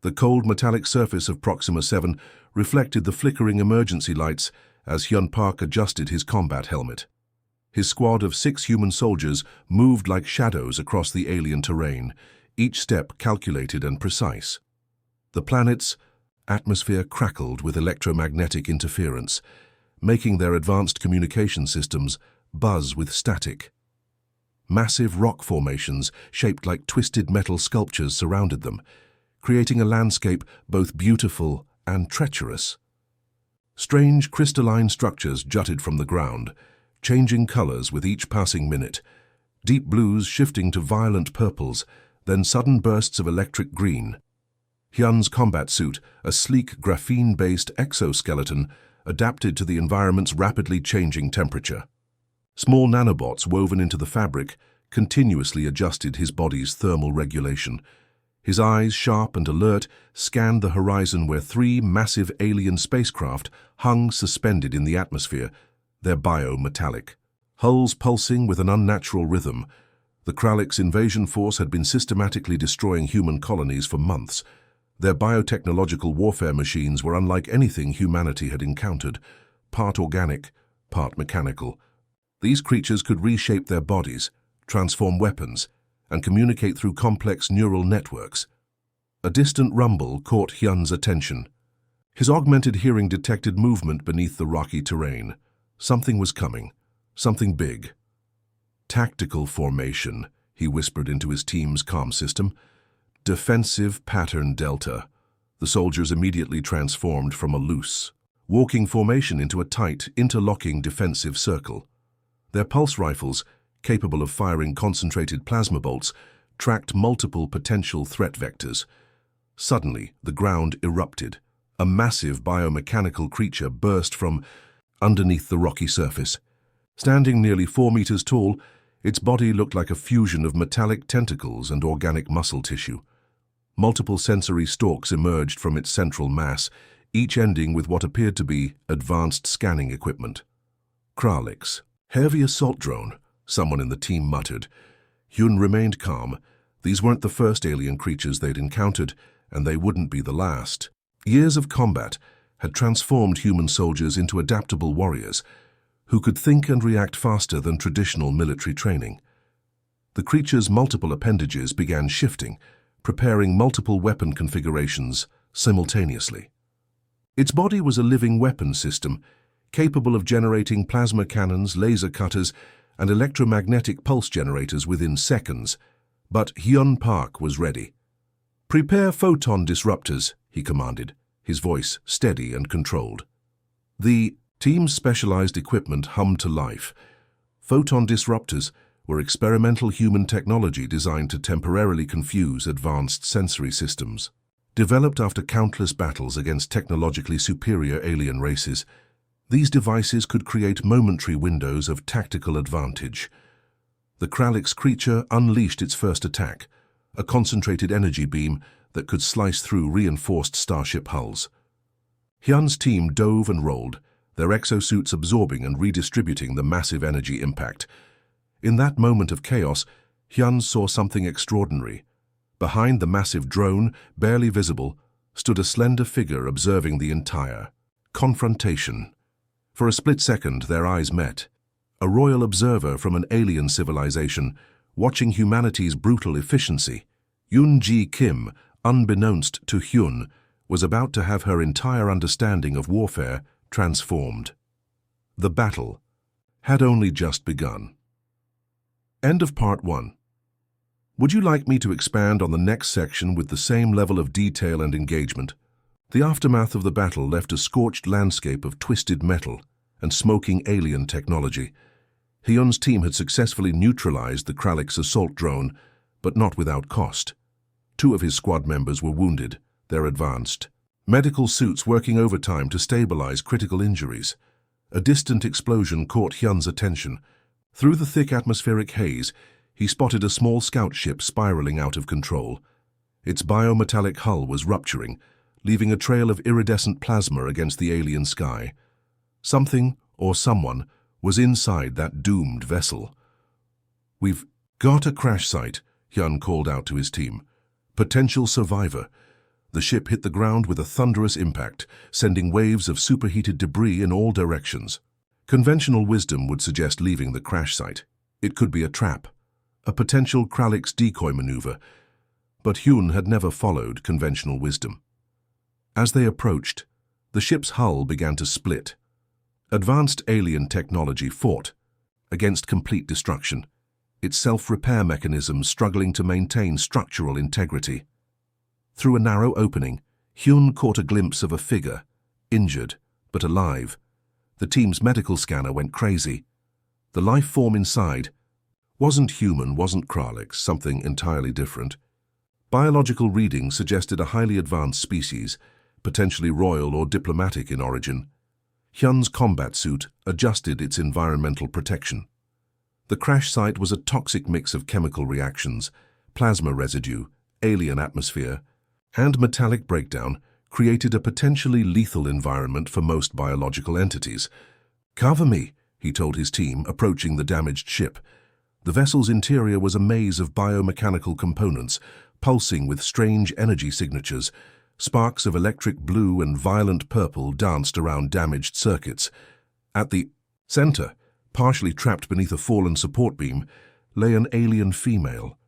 The cold metallic surface of Proxima 7 reflected the flickering emergency lights as Hyun Park adjusted his combat helmet. His squad of 6 human soldiers moved like shadows across the alien terrain, each step calculated and precise. The planet's atmosphere crackled with electromagnetic interference, making their advanced communication systems buzz with static. Massive rock formations, shaped like twisted metal sculptures, surrounded them, creating a landscape both beautiful and treacherous. Strange crystalline structures jutted from the ground, changing colors with each passing minute, deep blues shifting to violent purples, then sudden bursts of electric green. Hyun's combat suit, a sleek graphene-based exoskeleton, adapted to the environment's rapidly changing temperature. Small nanobots woven into the fabric continuously adjusted his body's thermal regulation. His eyes, sharp and alert, scanned the horizon where 3 massive alien spacecraft hung suspended in the atmosphere, their biometallic hulls pulsing with an unnatural rhythm. The Krallick's invasion force had been systematically destroying human colonies for months. Their biotechnological warfare machines were unlike anything humanity had encountered, part organic, part mechanical. These creatures could reshape their bodies, transform weapons, and communicate through complex neural networks. A distant rumble caught Hyun's attention. His augmented hearing detected movement beneath the rocky terrain. Something was coming, something big. Tactical formation, he whispered into his team's comm system. Defensive pattern delta. The soldiers immediately transformed from a loose, walking formation into a tight, interlocking defensive circle. Their pulse rifles, capable of firing concentrated plasma bolts, tracked multiple potential threat vectors. Suddenly, the ground erupted. A massive biomechanical creature burst from underneath the rocky surface. Standing nearly 4 meters tall, its body looked like a fusion of metallic tentacles and organic muscle tissue. Multiple sensory stalks emerged from its central mass, each ending with what appeared to be advanced scanning equipment. Krallick's heavy assault drone, someone in the team muttered. Hyun remained calm. These weren't the first alien creatures they'd encountered, and they wouldn't be the last. Years of combat had transformed human soldiers into adaptable warriors who could think and react faster than traditional military training. The creature's multiple appendages began shifting, preparing multiple weapon configurations simultaneously. Its body was a living weapon system, capable of generating plasma cannons, laser cutters, and electromagnetic pulse generators within seconds. But Hyun Park was ready. "Prepare photon disruptors," he commanded, his voice steady and controlled. The team's specialized equipment hummed to life. Photon disruptors were experimental human technology designed to temporarily confuse advanced sensory systems. Developed after countless battles against technologically superior alien races, these devices could create momentary windows of tactical advantage. The Krallick's creature unleashed its first attack, a concentrated energy beam that could slice through reinforced starship hulls. Hyun's team dove and rolled, their exosuits absorbing and redistributing the massive energy impact. In that moment of chaos, Hyun saw something extraordinary. Behind the massive drone, barely visible, stood a slender figure observing the entire confrontation. For a split second, their eyes met. A royal observer from an alien civilization, watching humanity's brutal efficiency. Yoon-ji Kim, unbeknownst to Hyun, was about to have her entire understanding of warfare transformed. The battle had only just begun. End of part 1. Would you like me to expand on the next section with the same level of detail and engagement? The aftermath of the battle left a scorched landscape of twisted metal and smoking alien technology. Hyun's team had successfully neutralized the Krallick's assault drone, but not without cost. 2 of his squad members were wounded, their advanced medical suits working overtime to stabilize critical injuries. A distant explosion caught Hyun's attention. Through the thick atmospheric haze, he spotted a small scout ship spiraling out of control. Its biometallic hull was rupturing, leaving a trail of iridescent plasma against the alien sky. Something, or someone, was inside that doomed vessel. "We've got a crash site," Hyun called out to his team. "Potential survivor." The ship hit the ground with a thunderous impact, sending waves of superheated debris in all directions. Conventional wisdom would suggest leaving the crash site. It could be a trap, a potential Krallick's decoy maneuver, but Hyun had never followed conventional wisdom. As they approached, the ship's hull began to split. Advanced alien technology fought against complete destruction, its self-repair mechanisms struggling to maintain structural integrity. Through a narrow opening, Hyun caught a glimpse of a figure, injured but alive. The team's medical scanner went crazy. The life form inside wasn't human, wasn't Krallick's, something entirely different. Biological readings suggested a highly advanced species, potentially royal or diplomatic in origin. Hyun's combat suit adjusted its environmental protection. The crash site was a toxic mix of chemical reactions, plasma residue, alien atmosphere, and metallic breakdown created a potentially lethal environment for most biological entities. "Cover me," he told his team, approaching the damaged ship. The vessel's interior was a maze of biomechanical components, pulsing with strange energy signatures. Sparks of electric blue and violent purple danced around damaged circuits. At the center, partially trapped beneath a fallen support beam, lay an alien female.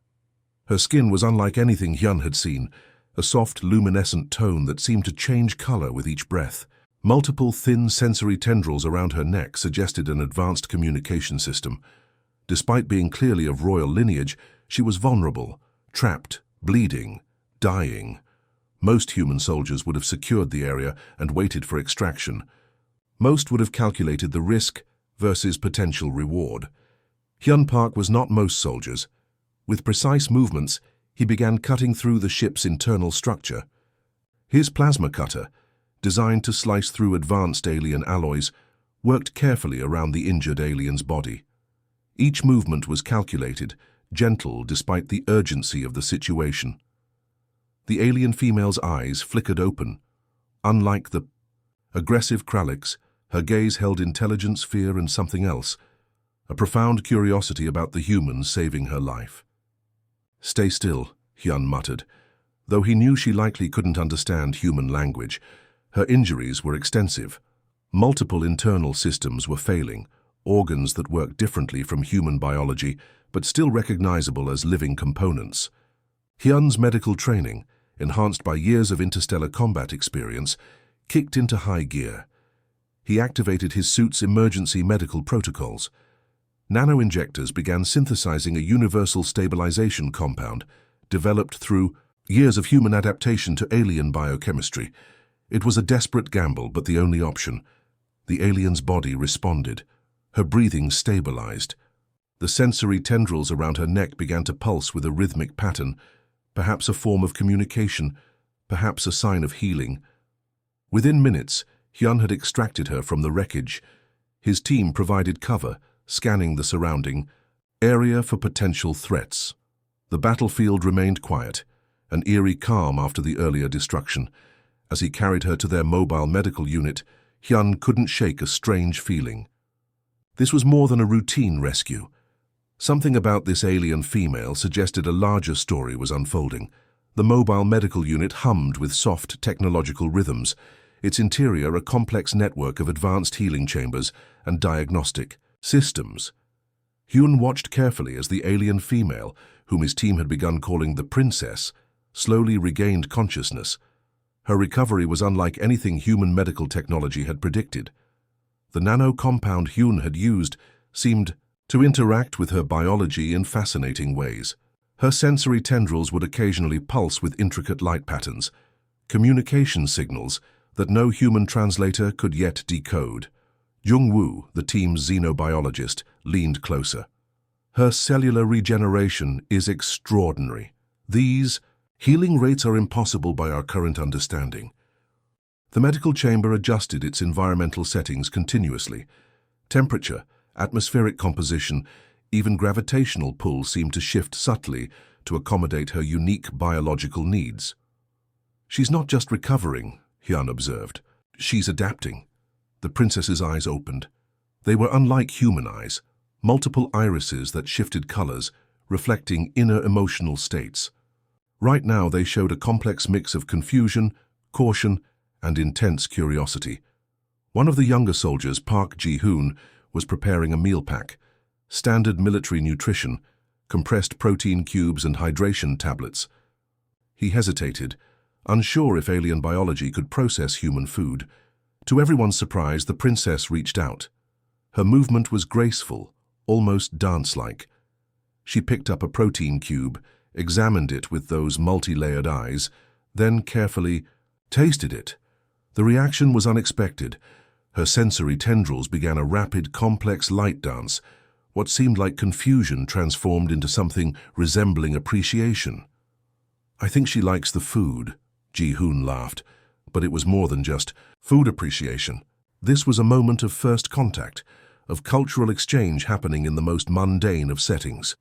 Her skin was unlike anything Hyun had seen, a soft, luminescent tone that seemed to change color with each breath. Multiple thin sensory tendrils around her neck suggested an advanced communication system. Despite being clearly of royal lineage, she was vulnerable, trapped, bleeding, dying. Most human soldiers would have secured the area and waited for extraction. Most would have calculated the risk versus potential reward. Hyun Park was not most soldiers. With precise movements, he began cutting through the ship's internal structure. His plasma cutter, designed to slice through advanced alien alloys, worked carefully around the injured alien's body. Each movement was calculated, gentle despite the urgency of the situation. The alien female's eyes flickered open. Unlike the aggressive Krallick's, her gaze held intelligence, fear, and something else, a profound curiosity about the humans saving her life. "Stay still," Hyun muttered. Though he knew she likely couldn't understand human language, her injuries were extensive. Multiple internal systems were failing, organs that worked differently from human biology, but still recognizable as living components. Hyun's medical training, enhanced by years of interstellar combat experience, kicked into high gear. He activated his suit's emergency medical protocols. Nano-injectors began synthesizing a universal stabilization compound, developed through years of human adaptation to alien biochemistry. It was a desperate gamble, but the only option. The alien's body responded. Her breathing stabilized. The sensory tendrils around her neck began to pulse with a rhythmic pattern, perhaps a form of communication, perhaps a sign of healing. Within minutes, Hyun had extracted her from the wreckage. His team provided cover, scanning the surrounding area for potential threats. The battlefield remained quiet, an eerie calm after the earlier destruction. As he carried her to their mobile medical unit, Hyun couldn't shake a strange feeling. This was more than a routine rescue. Something about this alien female suggested a larger story was unfolding. The mobile medical unit hummed with soft technological rhythms, its interior a complex network of advanced healing chambers and diagnostic systems. Hyun watched carefully as the alien female, whom his team had begun calling the Princess, slowly regained consciousness. Her recovery was unlike anything human medical technology had predicted. The nano-compound Hyun had used seemed to interact with her biology in fascinating ways. Her sensory tendrils would occasionally pulse with intricate light patterns, communication signals that no human translator could yet decode. Jung-woo, the team's xenobiologist, leaned closer. "Her cellular regeneration is extraordinary. These healing rates are impossible by our current understanding." The medical chamber adjusted its environmental settings continuously. Temperature, atmospheric composition, even gravitational pull seemed to shift subtly to accommodate her unique biological needs. "She's not just recovering," Hyun observed. "She's adapting." The princess's eyes opened. They were unlike human eyes, multiple irises that shifted colors, reflecting inner emotional states. Right now they showed a complex mix of confusion, caution, and intense curiosity. One of the younger soldiers, Park Ji-hoon, was preparing a meal pack. Standard military nutrition, compressed protein cubes and hydration tablets. He hesitated, unsure if alien biology could process human food. To everyone's surprise, the princess reached out. Her movement was graceful, almost dance-like. She picked up a protein cube, examined it with those multi-layered eyes, then carefully tasted it. The reaction was unexpected. Her sensory tendrils began a rapid, complex light dance. What seemed like confusion transformed into something resembling appreciation. "I think she likes the food," Ji-hoon laughed, but it was more than just food appreciation. This was a moment of first contact, of cultural exchange happening in the most mundane of settings,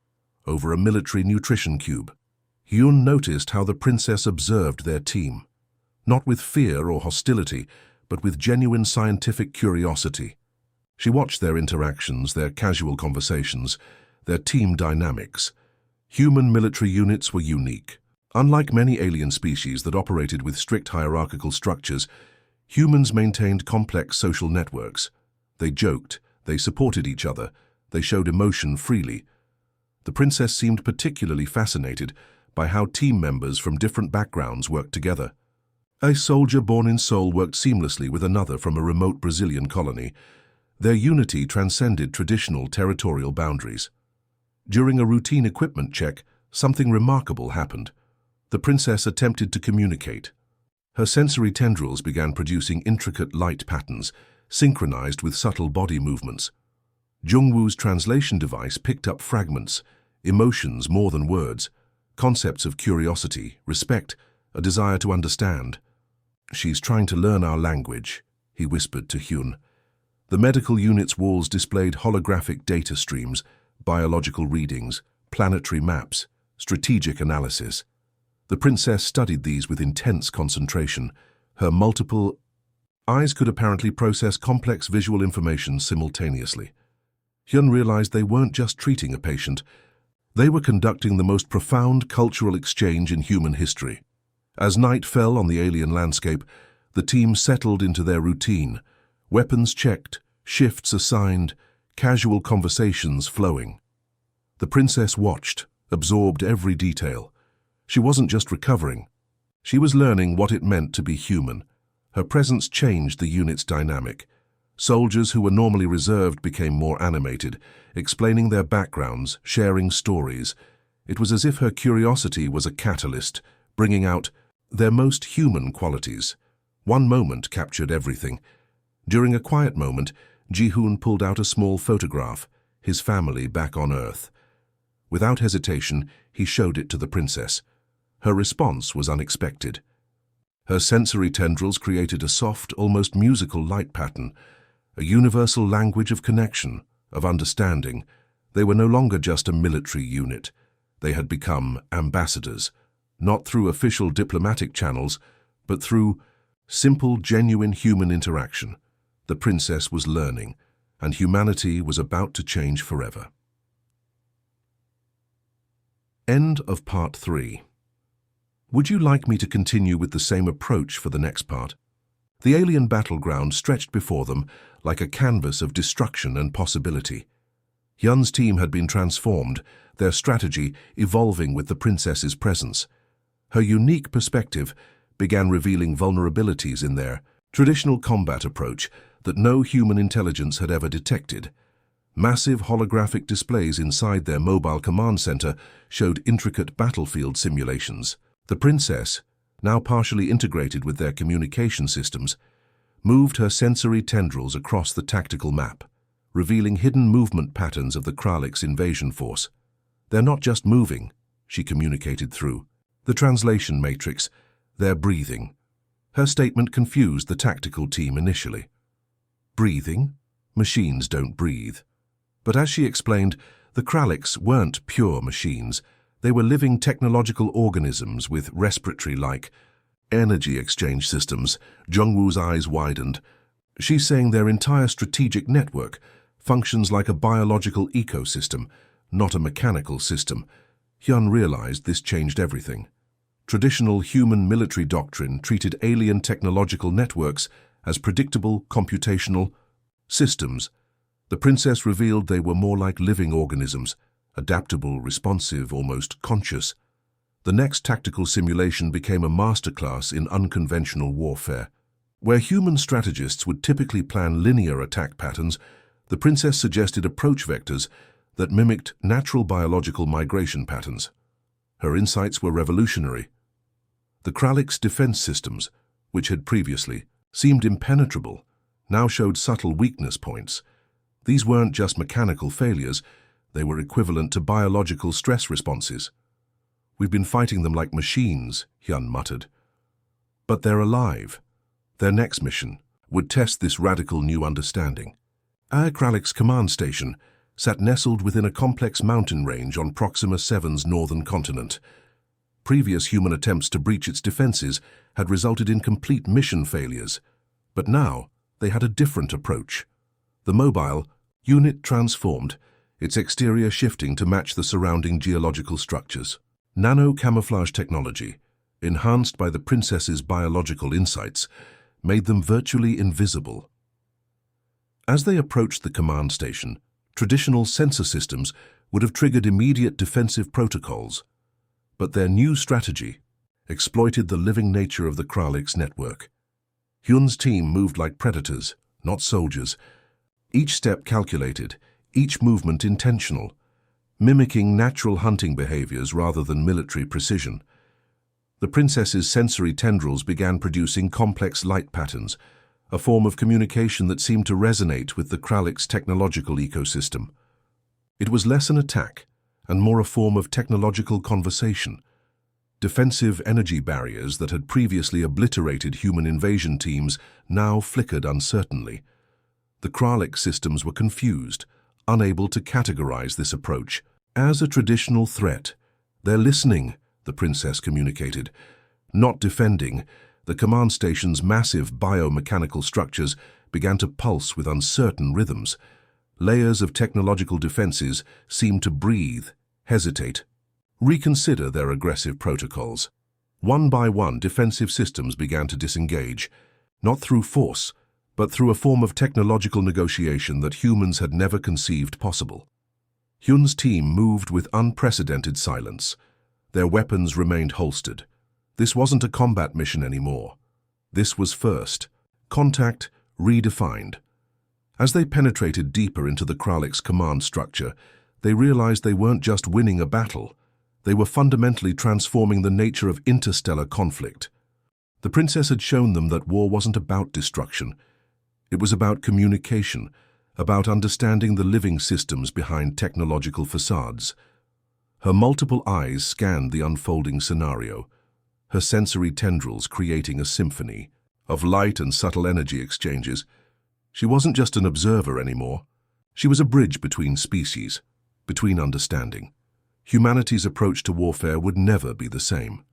over a military nutrition cube. Hyun noticed how the princess observed their team, not with fear or hostility, but with genuine scientific curiosity. She watched their interactions, their casual conversations, their team dynamics. Human military units were unique. Unlike many alien species that operated with strict hierarchical structures, humans maintained complex social networks. They joked, they supported each other, they showed emotion freely. The princess seemed particularly fascinated by how team members from different backgrounds worked together. A soldier born in Seoul worked seamlessly with another from a remote Brazilian colony. Their unity transcended traditional territorial boundaries. During a routine equipment check, something remarkable happened. The princess attempted to communicate. Her sensory tendrils began producing intricate light patterns, synchronized with subtle body movements. Jungwoo's translation device picked up fragments, emotions more than words, concepts of curiosity, respect, a desire to understand. "She's trying to learn our language," he whispered to Hyun. The medical unit's walls displayed holographic data streams, biological readings, planetary maps, strategic analysis. The princess studied these with intense concentration. Her multiple eyes could apparently process complex visual information simultaneously. Hyun realized they weren't just treating a patient. They were conducting the most profound cultural exchange in human history. As night fell on the alien landscape, the team settled into their routine. Weapons checked, shifts assigned, casual conversations flowing. The princess watched, absorbed every detail. She wasn't just recovering. She was learning what it meant to be human. Her presence changed the unit's dynamic. Soldiers who were normally reserved became more animated, explaining their backgrounds, sharing stories. It was as if her curiosity was a catalyst, bringing out their most human qualities. One moment captured everything. During a quiet moment, Ji-hoon pulled out a small photograph, his family back on Earth. Without hesitation, he showed it to the princess. Her response was unexpected. Her sensory tendrils created a soft, almost musical light pattern, a universal language of connection, of understanding. They were no longer just a military unit. They had become ambassadors, not through official diplomatic channels, but through simple, genuine human interaction. The princess was learning, and humanity was about to change forever. End of part 3. Would you like me to continue with the same approach for the next part? The alien battleground stretched before them like a canvas of destruction and possibility. Hyun's team had been transformed, their strategy evolving with the princess's presence. Her unique perspective began revealing vulnerabilities in their traditional combat approach that no human intelligence had ever detected. Massive holographic displays inside their mobile command center showed intricate battlefield simulations. The princess, now partially integrated with their communication systems, moved her sensory tendrils across the tactical map, revealing hidden movement patterns of the Krallick's invasion force. "They're not just moving," she communicated through the translation matrix, "they're breathing." Her statement confused the tactical team initially. Breathing? Machines don't breathe. But as she explained, the Krallics weren't pure machines. They were living technological organisms with respiratory-like energy exchange systems. Jungwoo's eyes widened. She's saying their entire strategic network functions like a biological ecosystem, not a mechanical system. Hyun realized this changed everything. Traditional human military doctrine treated alien technological networks as predictable computational systems. The princess revealed they were more like living organisms, adaptable, responsive, almost conscious. The next tactical simulation became a masterclass in unconventional warfare. Where human strategists would typically plan linear attack patterns, the princess suggested approach vectors that mimicked natural biological migration patterns. Her insights were revolutionary. The Krallick's defense systems, which had previously seemed impenetrable, now showed subtle weakness points. These weren't just mechanical failures, they were equivalent to biological stress responses. "We've been fighting them like machines," Hyun muttered. "But they're alive." Their next mission would test this radical new understanding. Krallick's command station sat nestled within a complex mountain range on Proxima 7's northern continent. Previous human attempts to breach its defenses had resulted in complete mission failures, but now they had a different approach. The mobile unit transformed, its exterior shifting to match the surrounding geological structures. Nano-camouflage technology, enhanced by the princess's biological insights, made them virtually invisible. As they approached the command station, traditional sensor systems would have triggered immediate defensive protocols, but their new strategy exploited the living nature of the Krallick's network. Hyun's team moved like predators, not soldiers, each step calculated, each movement intentional, mimicking natural hunting behaviors rather than military precision. The princess's sensory tendrils began producing complex light patterns, a form of communication that seemed to resonate with the Krallick's technological ecosystem. It was less an attack and more a form of technological conversation. Defensive energy barriers that had previously obliterated human invasion teams now flickered uncertainly. The Krallick systems were confused, unable to categorize this approach as a traditional threat. "They're listening," the princess communicated. Not defending, the command station's massive biomechanical structures began to pulse with uncertain rhythms. Layers of technological defenses seemed to breathe, hesitate, reconsider their aggressive protocols. One by one, defensive systems began to disengage, not through force, but through a form of technological negotiation that humans had never conceived possible. Hyun's team moved with unprecedented silence. Their weapons remained holstered. This wasn't a combat mission anymore. This was first contact redefined. As they penetrated deeper into the Krallick's command structure, they realized they weren't just winning a battle. They were fundamentally transforming the nature of interstellar conflict. The princess had shown them that war wasn't about destruction. It was about communication, about understanding the living systems behind technological facades. Her multiple eyes scanned the unfolding scenario, her sensory tendrils creating a symphony of light and subtle energy exchanges. She wasn't just an observer anymore. She was a bridge between species, between understanding. Humanity's approach to warfare would never be the same.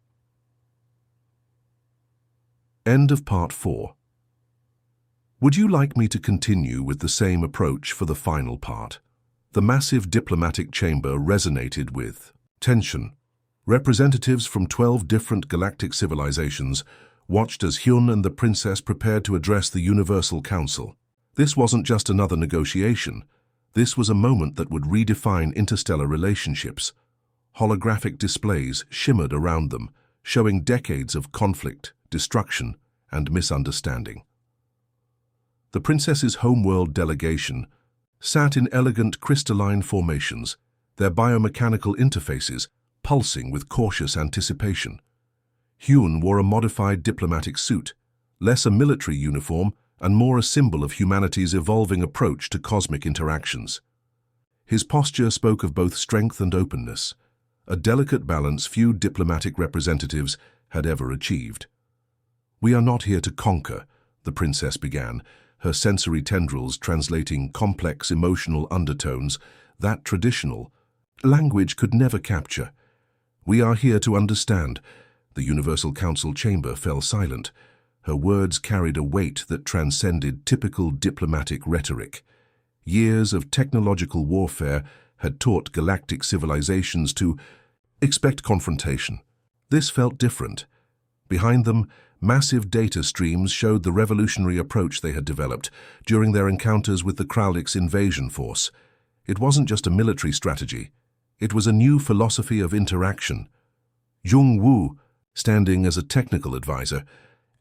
End of Part 4. Would you like me to continue with the same approach for the final part? The massive diplomatic chamber resonated with tension. Representatives from 12 different galactic civilizations watched as Hyun and the princess prepared to address the Universal Council. This wasn't just another negotiation. This was a moment that would redefine interstellar relationships. Holographic displays shimmered around them, showing decades of conflict, destruction, and misunderstanding. The princess's homeworld delegation sat in elegant crystalline formations, their biomechanical interfaces pulsing with cautious anticipation. Hyun wore a modified diplomatic suit, less a military uniform and more a symbol of humanity's evolving approach to cosmic interactions. His posture spoke of both strength and openness, a delicate balance few diplomatic representatives had ever achieved. "We are not here to conquer," the princess began, her sensory tendrils translating complex emotional undertones that traditional language could never capture. "We are here to understand." The Universal Council chamber fell silent. Her words carried a weight that transcended typical diplomatic rhetoric. Years of technological warfare had taught galactic civilizations to expect confrontation, This felt different. Behind them, massive data streams showed the revolutionary approach they had developed during their encounters with the Krallick's invasion force. It wasn't just a military strategy. It was a new philosophy of interaction. Jung Woo, standing as a technical advisor,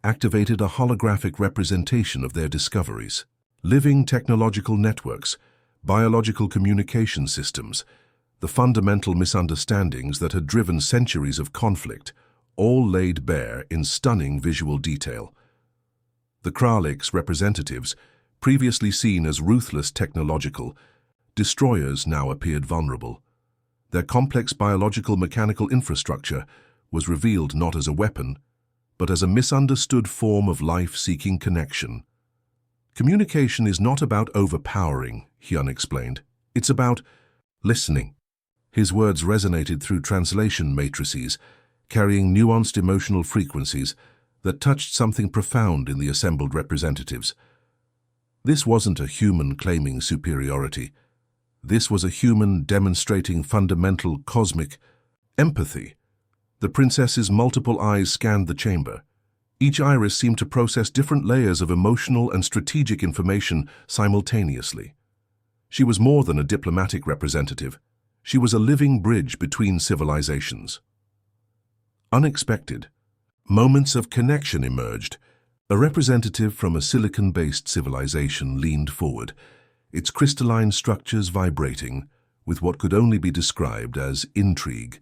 activated a holographic representation of their discoveries. Living technological networks, biological communication systems, the fundamental misunderstandings that had driven centuries of conflict, all laid bare in stunning visual detail. The Krallick's representatives, previously seen as ruthless technological destroyers, now appeared vulnerable. Their complex biological mechanical infrastructure was revealed not as a weapon, but as a misunderstood form of life-seeking connection. Communication is not about overpowering, Hyun explained. It's about listening. His words resonated through translation matrices, carrying nuanced emotional frequencies that touched something profound in the assembled representatives. This wasn't a human claiming superiority. This was a human demonstrating fundamental cosmic empathy. The princess's multiple eyes scanned the chamber. Each iris seemed to process different layers of emotional and strategic information simultaneously. She was more than a diplomatic representative. She was a living bridge between civilizations. Unexpected, moments of connection emerged. A representative from a silicon-based civilization leaned forward, its crystalline structures vibrating with what could only be described as intrigue.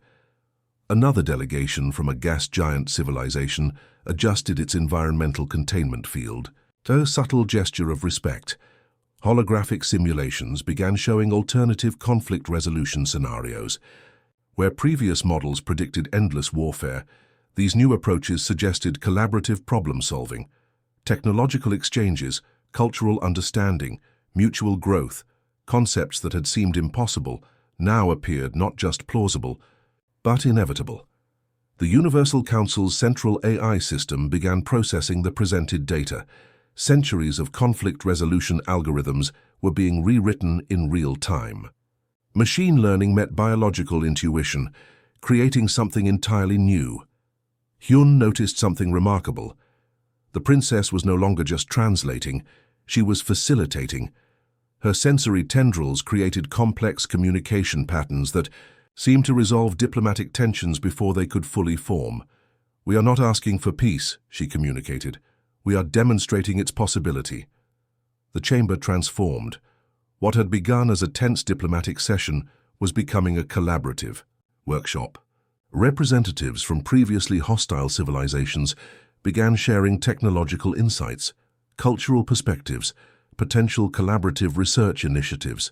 Another delegation from a gas giant civilization adjusted its environmental containment field. A subtle gesture of respect, holographic simulations began showing alternative conflict resolution scenarios. Where previous models predicted endless warfare, these new approaches suggested collaborative problem-solving, technological exchanges, cultural understanding, mutual growth. Concepts that had seemed impossible now appeared not just plausible, but inevitable. The Universal Council's central AI system began processing the presented data. Centuries of conflict resolution algorithms were being rewritten in real time. Machine learning met biological intuition, creating something entirely new. Hyun noticed something remarkable. The princess was no longer just translating, she was facilitating. Her sensory tendrils created complex communication patterns that seemed to resolve diplomatic tensions before they could fully form. "We are not asking for peace," she communicated. "We are demonstrating its possibility." The chamber transformed. What had begun as a tense diplomatic session was becoming a collaborative workshop. Representatives from previously hostile civilizations began sharing technological insights, cultural perspectives, potential collaborative research initiatives.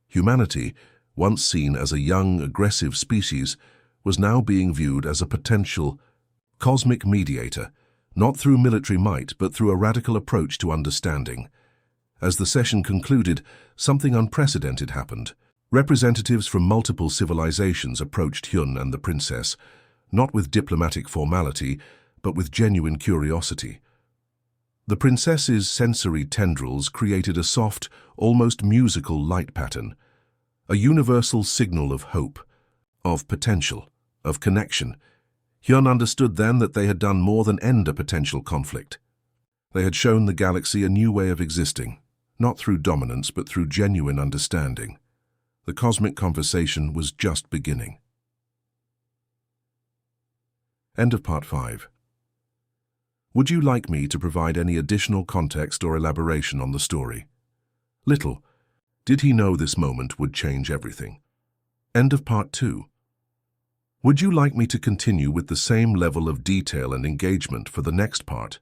Humanity, once seen as a young, aggressive species, was now being viewed as a potential cosmic mediator, not through military might, but through a radical approach to understanding. As the session concluded, something unprecedented happened. Representatives from multiple civilizations approached Hyun and the princess, not with diplomatic formality, but with genuine curiosity. The princess's sensory tendrils created a soft, almost musical light pattern, a universal signal of hope, of potential, of connection. Hyun understood then that they had done more than end a potential conflict. They had shown the galaxy a new way of existing, not through dominance but through genuine understanding. The cosmic conversation was just beginning. End of Part 5. Would you like me to provide any additional context or elaboration on the story? Little. Did he know this moment would change everything? End of Part 2. Would you like me to continue with the same level of detail and engagement for the next part?